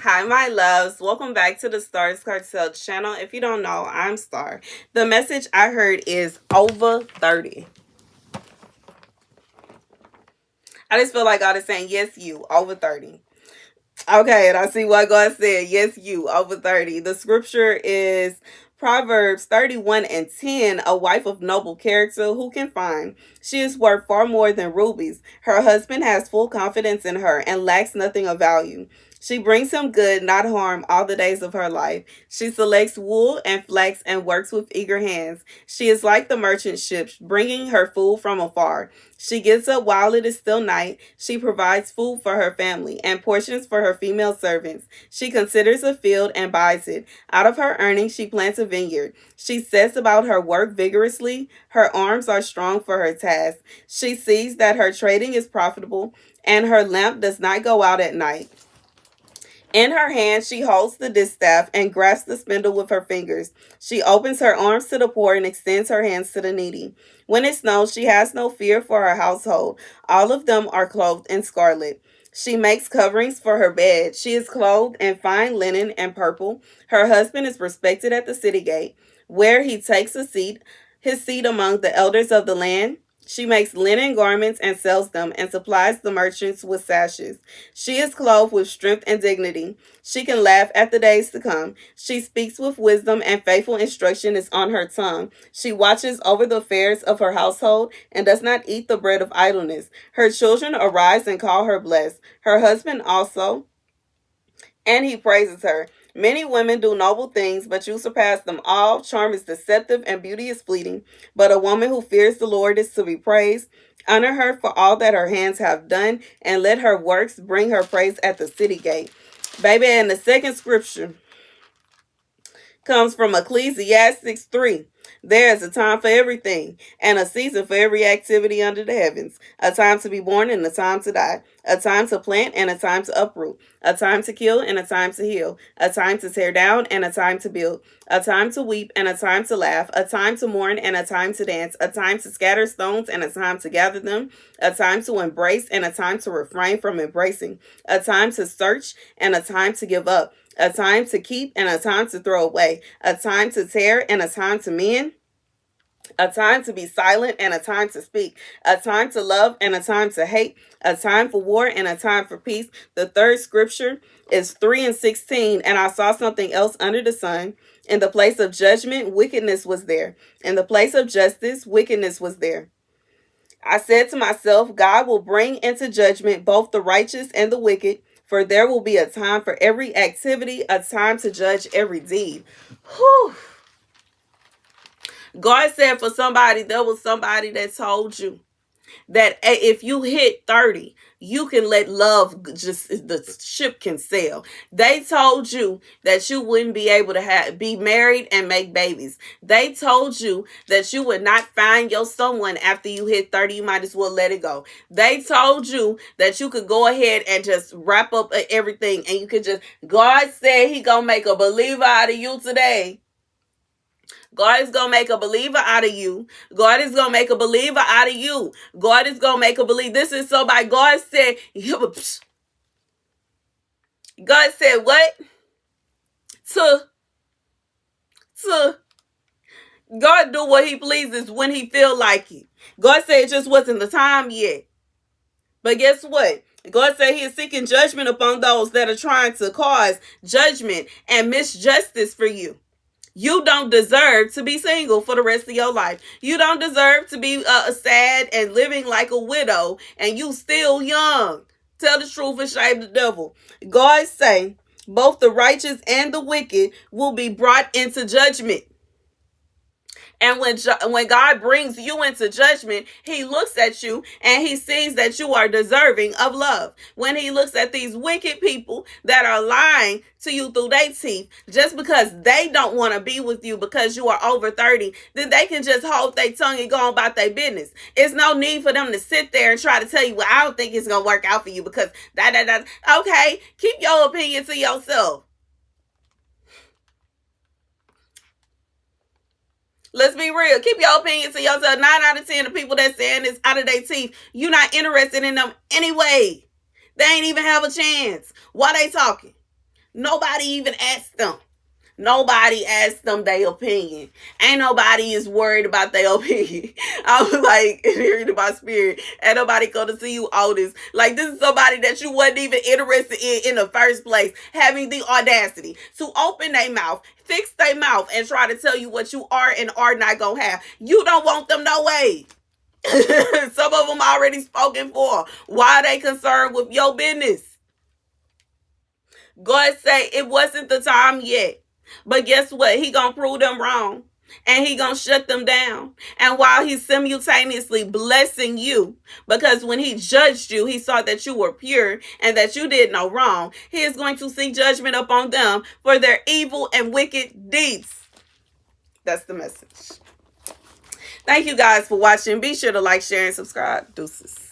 Hi, my loves. Welcome back to the Starscartel channel. If you don't know, I'm Star. The message I heard is over 30. I just feel like God is saying, yes, you, over 30. Okay, and I see what God said. Yes, you, over 30. The scripture is Proverbs 31:10. A wife of noble character, who can find? She is worth far more than rubies. Her husband has full confidence in her and lacks nothing of value. She brings him good, not harm, all the days of her life. She selects wool and flax and works with eager hands. She is like the merchant ships, bringing her food from afar. She gets up while it is still night. She provides food for her family and portions for her female servants. She considers a field and buys it. Out of her earnings, she plants a vineyard. She sets about her work vigorously. Her arms are strong for her task. She sees that her trading is profitable, and her lamp does not go out at night. In her hand, she holds the distaff and grasps the spindle with her fingers. She opens her arms to the poor and extends her hands to the needy. When it snows, she has no fear for her household. All of them are clothed in scarlet. She makes coverings for her bed. She is clothed in fine linen and purple. Her husband is respected at the city gate, where he takes his seat among the elders of the land. She makes linen garments and sells them, and supplies the merchants with sashes. She is clothed with strength and dignity. She can laugh at the days to come. She speaks with wisdom, and faithful instruction is on her tongue. She watches over the affairs of her household and does not eat the bread of idleness. Her children arise and call her blessed. Her husband also, and he praises her. Many women do noble things, but you surpass them all. Charm is deceptive and beauty is fleeting, but a woman who fears the Lord is to be praised. Honor her for all that her hands have done, and let her works bring her praise at the city gate. Baby, and the second scripture comes from Ecclesiastes 3. There is a time for everything, and a season for every activity under the heavens. A time to be born and a time to die. A time to plant and a time to uproot. A time to kill and a time to heal. A time to tear down and a time to build. A time to weep and a time to laugh. A time to mourn and a time to dance. A time to scatter stones and a time to gather them. A time to embrace and a time to refrain from embracing. A time to search and a time to give up. A time to keep and a time to throw away. A time to tear and a time to mend. A time to be silent and a time to speak. A time to love and a time to hate. A time for war and a time for peace. The third scripture is 3:16. And I saw something else under the sun. In the place of judgment, wickedness was there. In the place of justice, wickedness was there. I said to myself, God will bring into judgment both the righteous and the wicked, for there will be a time for every activity, a time to judge every deed. Whew. God said for somebody, there was somebody that told you that if you hit 30, you can let love just, the ship can sail. They told you that you wouldn't be able to be married and make babies. They told you that you would not find your someone after you hit 30. You might as well let it go. They told you that you could go ahead and just wrap up everything and you could just, God said he gonna make a believer out of you today. God is going to make a believer out of you. God is going to make a believer out of you. God is going to make a believer. This is so by God said, God said what? To God do what he pleases when he feel like it. God said it just wasn't the time yet. But guess what? God said he is seeking judgment upon those that are trying to cause judgment and misjustice for you. You don't deserve to be single for the rest of your life. You don't deserve to be sad and living like a widow and you still young. Tell the truth and shame the devil. God say both the righteous and the wicked will be brought into judgment. And when God brings you into judgment, he looks at you and he sees that you are deserving of love. When he looks at these wicked people that are lying to you through their teeth, just because they don't want to be with you because you are over 30, then they can just hold their tongue and go on about their business. It's no need for them to sit there and try to tell you, well, I don't think it's going to work out for you because that. Okay, keep your opinion to yourself. Let's be real. Keep your opinion to yourself. 9 out of 10 of people that saying this out of their teeth, you're not interested in them anyway. They ain't even have a chance. Why they talking? Nobody even asked them. Nobody asked them their opinion. Ain't nobody is worried about their opinion. I was like, hearing in my spirit, ain't nobody going to see you, Otis. Like, this is somebody that you wasn't even interested in the first place, having the audacity to open their mouth, fix their mouth, and try to tell you what you are and are not going to have. You don't want them no way. Some of them already spoken for. Why are they concerned with your business? God say it wasn't the time yet. But guess what? He gonna prove them wrong. And he gonna shut them down. And while he's simultaneously blessing you, because when he judged you, he saw that you were pure and that you did no wrong, he is going to see judgment upon them for their evil and wicked deeds. That's the message. Thank you guys for watching. Be sure to like, share, and subscribe. Deuces.